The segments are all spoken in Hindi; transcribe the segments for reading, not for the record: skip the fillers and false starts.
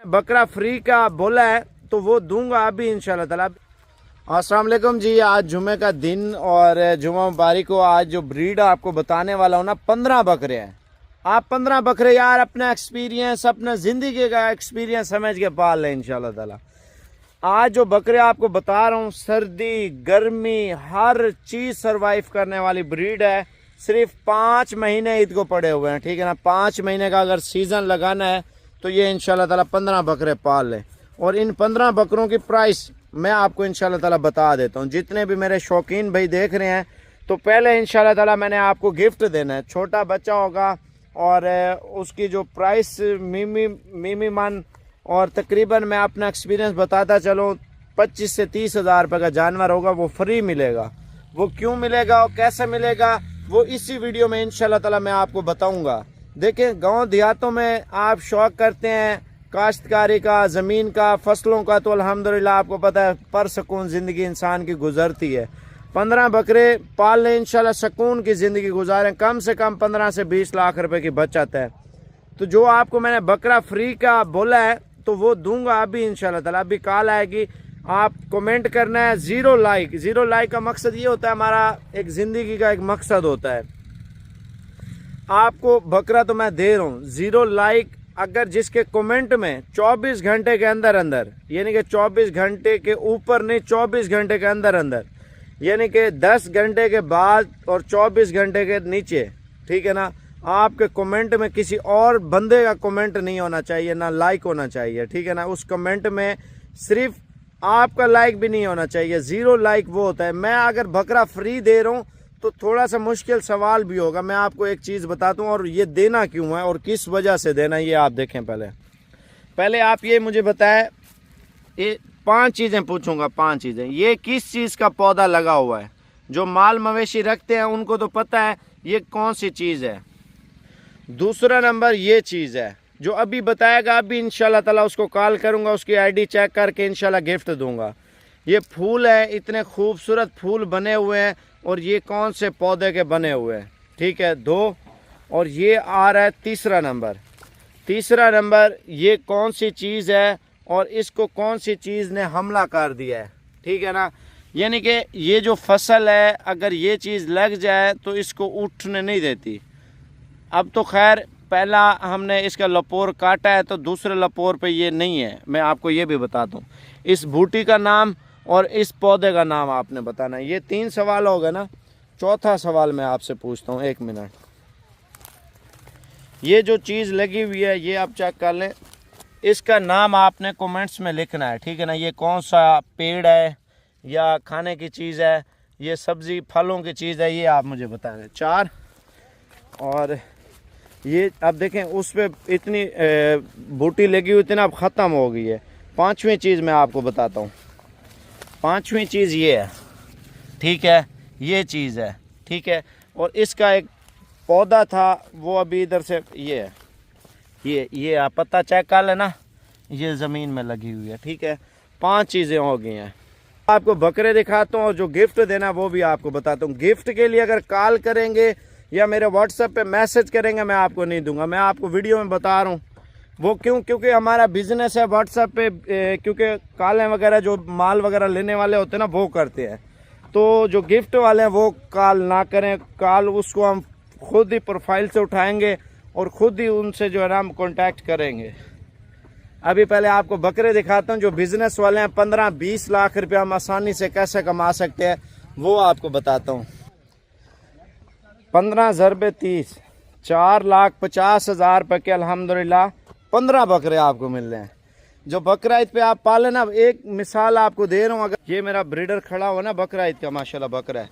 बकरा फ्री का बोला है तो वो दूंगा अभी इंशाल्लाह ताला। अस्सलाम वालेकुम जी, आज जुमे का दिन और जुमा मुबारक हो। आज जो ब्रीड आपको बताने वाला हूँ ना, 15 बकरे हैं। आप 15 बकरे यार अपना एक्सपीरियंस, अपना ज़िंदगी का एक्सपीरियंस समझ के पाल लें इंशाल्लाह ताला। आज जो बकरे आपको बता रहा हूँ, सर्दी गर्मी हर चीज़ सरवाइव करने वाली ब्रीड है। सिर्फ 5 महीने ईद को पड़े हुए हैं, ठीक है ना। 5 महीने का अगर सीज़न लगाना है तो ये इंशाल्लाह ताला 15 बकरे पाल लें। और इन 15 बकरों की प्राइस मैं आपको इंशाल्लाह ताला बता देता हूँ। जितने भी मेरे शौकीन भाई देख रहे हैं, तो पहले इंशाल्लाह ताला मैंने आपको गिफ्ट देना है। छोटा बच्चा होगा और उसकी जो प्राइस मीमी मन और तकरीबन मैं अपना एक्सपीरियंस बताता चलो 25 से 30 हज़ार रुपये का जानवर होगा, वो फ्री मिलेगा। वो क्यों मिलेगा और कैसे मिलेगा वो इसी वीडियो में इंशाल्लाह ताला मैं आपको बताऊंगा। देखें, गांव देहातों में आप शौक करते हैं काश्तकारी का, ज़मीन का, फसलों का, तो अल्हम्दुलिल्लाह आपको पता है परसकून ज़िंदगी इंसान की गुजरती है। 15 बकरे पाल लें इंशाल्लाह, सुकून की ज़िंदगी गुजारें। कम से कम 15 से 20 लाख रुपए की बचत है। तो जो आपको मैंने बकरा फ्री का बोला है तो वो दूंगा अभी इंशाल्लाह ताला। अभी कॉल आएगी, आप कमेंट करना है। ज़ीरो लाइक का मकसद ये होता है, हमारा एक ज़िंदगी का एक मकसद होता है। आपको बकरा तो मैं दे रहा हूँ, 0 लाइक अगर जिसके कमेंट में 24 घंटे के अंदर अंदर, यानी कि 24 घंटे के ऊपर नहीं, 24 घंटे के अंदर अंदर, यानी कि 10 घंटे के बाद और 24 घंटे के नीचे, ठीक है ना, आपके कमेंट में किसी और बंदे का कमेंट नहीं होना चाहिए, ना लाइक होना चाहिए, ठीक है ना। उस कमेंट में सिर्फ आपका लाइक भी नहीं होना चाहिए। 0 लाइक वो होता है। मैं अगर बकरा फ्री दे रहा हूँ तो थोड़ा सा मुश्किल सवाल भी होगा। मैं आपको एक चीज़ बताता हूँ, और ये देना क्यों है और किस वजह से देना है ये आप देखें। पहले आप ये मुझे बताएं, ये 5 चीज़ें पूछूंगा, 5 चीज़ें। ये किस चीज़ का पौधा लगा हुआ है? जो माल मवेशी रखते हैं उनको तो पता है ये कौन सी चीज़ है। दूसरा नंबर ये चीज़ है जो अभी बताएगा, अभी इंशाल्लाह ताला उसको कॉल करूँगा, उसकी आईडी चेक करके इंशाल्लाह गिफ्ट दूंगा। ये फूल है, इतने खूबसूरत फूल बने हुए हैं, और ये कौन से पौधे के बने हुए हैं, ठीक है। 2 और ये आ रहा है तीसरा नंबर, ये कौन सी चीज़ है और इसको कौन सी चीज़ ने हमला कर दिया है, ठीक है ना। यानी कि ये जो फसल है, अगर ये चीज़ लग जाए तो इसको उठने नहीं देती। अब तो खैर पहला हमने इसका लपोर काटा है, तो दूसरे लपोर पे ये नहीं है। मैं आपको ये भी बताता हूँ, इस बूटी का नाम और इस पौधे का नाम आपने बताना है। ये 3 सवाल हो गए ना। चौथा सवाल मैं आपसे पूछता हूँ, 1 मिनट। ये जो चीज़ लगी हुई है ये आप चेक कर लें, इसका नाम आपने कमेंट्स में लिखना है, ठीक है ना। ये कौन सा पेड़ है या खाने की चीज़ है, ये सब्ज़ी फलों की चीज़ है, ये आप मुझे बताएं। 4 और ये अब देखें उस पर इतनी बूटी लगी हुई थी ना, अब ख़त्म हो गई है। 5वीं चीज़ मैं आपको बताता हूँ। 5वीं चीज़ ये है, ठीक है, ये चीज़ है, ठीक है। और इसका एक पौधा था वो अभी इधर से ये है, ये आप पत्ता चेक कर लेना, ये ज़मीन में लगी हुई है, ठीक है। 5 चीज़ें हो गई हैं। आपको बकरे दिखाता हूँ और जो गिफ्ट देना वो भी आपको बताता हूँ। गिफ्ट के लिए अगर कॉल करेंगे या मेरे व्हाट्सएप पे मैसेज करेंगे, मैं आपको नहीं दूंगा। मैं आपको वीडियो में बता रहा हूँ वो क्यों, क्योंकि हमारा बिजनेस है व्हाट्सएप पे, क्योंकि कॉलें वगैरह जो माल वगैरह लेने वाले होते हैं ना वो करते हैं। तो जो गिफ्ट वाले हैं वो कॉल ना करें। कॉल उसको हम खुद ही प्रोफाइल से उठाएंगे और ख़ुद ही उनसे जो है ना हम कॉन्टैक्ट करेंगे। अभी पहले आपको बकरे दिखाता हूँ। जो बिज़नेस वाले हैं 15-20 लाख रुपया हम आसानी से कैसे कमा सकते हैं वो आपको बताता हूँ। 15 ज़रबे 30, 4,50,000 रुपये के अल्हम्दुलिल्लाह 15 बकरे आपको मिल रहे हैं। जो बकरा ईद पे आप पाले ना, एक मिसाल आपको दे रहा हूँ। अगर ये मेरा ब्रीडर खड़ा हुआ ना बकरा ईद का, माशाल्लाह बकरा है,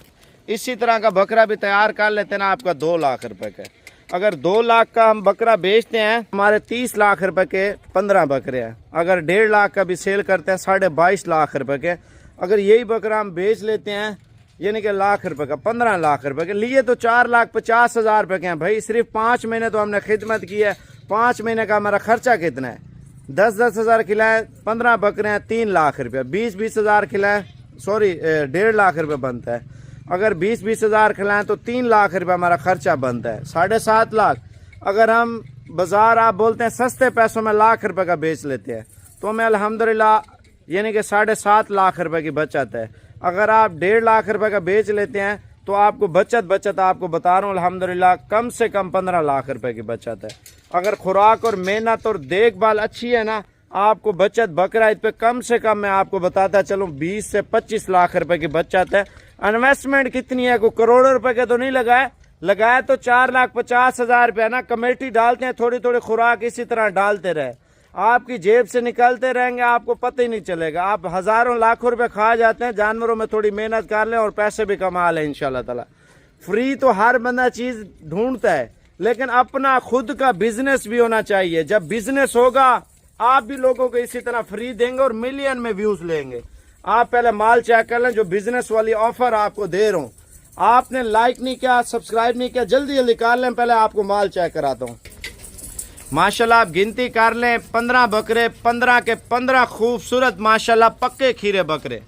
इसी तरह का बकरा भी तैयार कर लेते हैं ना आपका 2 लाख रुपए का। अगर 2 लाख का हम बकरा बेचते हैं, हमारे 30 लाख रुपए के 15 बकरे हैं। अगर 1.5 लाख का भी सेल करते हैं, 22.5 लाख रुपए के। अगर यही बकरा हम बेच लेते हैं, यानी कि लाख रुपए का, 15 लाख रुपए के लिए तो 4,50,000 रुपए के हैं भाई। सिर्फ 5 महीने तो हमने खिदमत की है। 5 महीने का हमारा खर्चा कितना है? 10-10 हज़ार खिलाए, 15 बकरे हैं, 3 लाख रुपया। 20-20 हज़ार खिलाए, सॉरी 1.5 लाख रुपये बनता है। अगर 20-20 हज़ार खिलाएं तो 3 लाख रुपये हमारा खर्चा बनता है। 7.5 लाख। अगर हम बाज़ार आप बोलते हैं सस्ते पैसों में लाख रुपए का बेच लेते हैं, तो हमें अल्हम्दुलिल्लाह यानी कि 7.5 लाख रुपए की बचत है। अगर आप 1.5 लाख रुपए का बेच लेते हैं तो आपको बचत आपको बता रहा हूँ अल्हम्दुलिल्लाह कम से कम 15 लाख रुपए की बचत है। अगर खुराक और मेहनत और देखभाल अच्छी है ना, आपको बचत बकरा ईद पे कम से कम मैं आपको बताता चलूँ 20 से 25 लाख रुपए की बचत है। इन्वेस्टमेंट कितनी है, कोई करोड़ों रुपए के तो नहीं लगाया तो 4,50,000 रुपया ना। कमेटी डालते हैं, थोड़ी थोड़ी खुराक इसी तरह डालते रहे, आपकी जेब से निकलते रहेंगे, आपको पता ही नहीं चलेगा। आप हजारों लाखों रुपए खा जाते हैं, जानवरों में थोड़ी मेहनत कर लें और पैसे भी कमा लें इंशाल्लाह ताला। फ्री तो हर बंदा चीज ढूंढता है, लेकिन अपना खुद का बिजनेस भी होना चाहिए। जब बिजनेस होगा आप भी लोगों को इसी तरह फ्री देंगे और मिलियन में व्यूज लेंगे। आप पहले माल चेक कर लें, जो बिजनेस वाली ऑफर आपको दे रहा हूँ। आपने लाइक नहीं किया, सब्सक्राइब नहीं किया, जल्दी जल्दी कर लें, पहले आपको माल चेक कराता हूँ। माशाल्लाह आप गिनती कर लें, 15 बकरे, 15 के 15 खूबसूरत माशाल्लाह पक्के खीरे बकरे,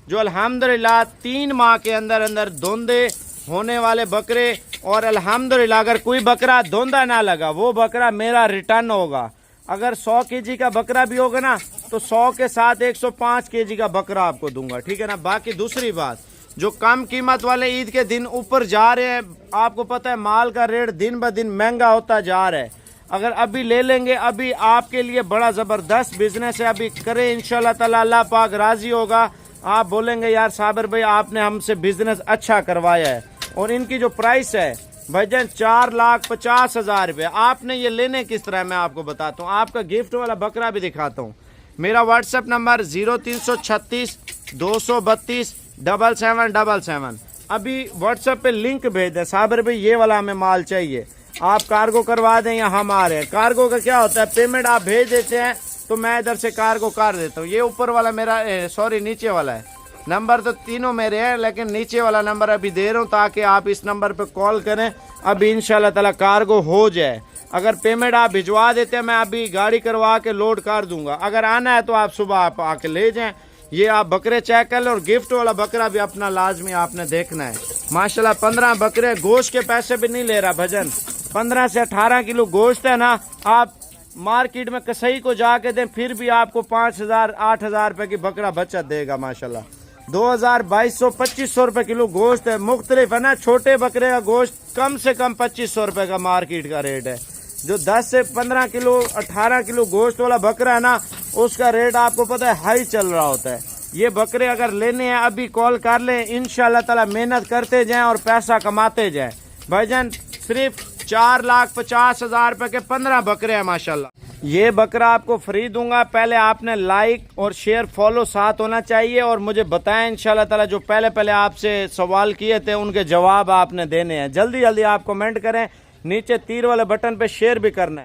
जो अल्हम्दुलिल्लाह 3 माह के अंदर अंदर धोंदे होने वाले बकरे। और अल्हम्दुलिल्लाह अगर कोई बकरा धोंदा ना लगा, वो बकरा मेरा रिटर्न होगा। अगर 100 केजी का बकरा भी होगा ना, तो 100 के साथ 105 केजी का बकरा आपको दूंगा, ठीक है ना। बाकी दूसरी बात, जो कम कीमत वाले ईद के दिन ऊपर जा रहे हैं, आपको पता है माल का रेट दिन ब दिन महंगा होता जा रहा है। अगर अभी ले लेंगे, अभी आपके लिए बड़ा ज़बरदस्त बिजनेस है, अभी करें इंशाल्लाह ताला, अल्लाह पाक राजी होगा। आप बोलेंगे यार साबिर भाई आपने हमसे बिजनेस अच्छा करवाया है। और इनकी जो प्राइस है भाईजान 4,50,000 रुपये। आपने ये लेने किस तरह मैं आपको बताता हूँ, आपका गिफ्ट वाला बकरा भी दिखाता हूँ। मेरा व्हाट्सएप नंबर 0336 232 7777। अभी व्हाट्सएप पे लिंक भेज दें, साबिर भाई ये वाला हमें माल चाहिए, आप कार्गो करवा दें या हम आ रहे हैं। कार्गो का क्या होता है, पेमेंट आप भेज देते हैं तो मैं इधर से कार्गो कर देता हूँ। ये ऊपर वाला मेरा सॉरी नीचे वाला है, नंबर तो तीनों मेरे हैं, लेकिन नीचे वाला नंबर अभी दे रहा हूँ ताकि आप इस नंबर पे कॉल करें। अभी इंशाल्लाह ताला कार्गो हो जाए। अगर पेमेंट आप भिजवा देते हैं, मैं अभी गाड़ी करवा के लोड कर दूंगा। अगर आना है तो आप सुबह आप आके ले जाएं। ये आप बकरे चेक कर लें, और गिफ्ट वाला बकरा भी अपना लाजमी आपने देखना है। माशाल्लाह 15 बकरे, गोश्त के पैसे भी नहीं ले रहा भजन, 15 से 18 किलो गोश्त है ना। आप मार्केट में कसाई को जाके दें, फिर भी आपको 5,000 8,000 रुपए की बकरा बचत देगा माशाल्लाह। 2,000 2,200 2,500 रुपए किलो गोश्त है, मुख्तलिफ है ना। छोटे बकरे का गोश्त कम से कम 2,500 रुपए का मार्केट का रेट है। जो 10 से 15 किलो 18 किलो गोश्त वाला बकरा है ना, उसका रेट आपको पता है हाई चल रहा होता है। ये बकरे अगर लेने हैं अभी कॉल कर लें, इंशाल्लाह ताला मेहनत करते जाएं और पैसा कमाते जाएं। भाईजान सिर्फ 4,50,000 रुपए के 15 बकरे हैं माशाल्लाह। ये बकरा आपको फ्री दूंगा, पहले आपने लाइक और शेयर फॉलो साथ होना चाहिए, और मुझे बताएं इंशाल्लाह ताला जो पहले आपसे सवाल किए थे उनके जवाब आपने देने हैं। जल्दी जल्दी आप कमेंट करें, नीचे तीर वाले बटन पे शेयर भी करना है।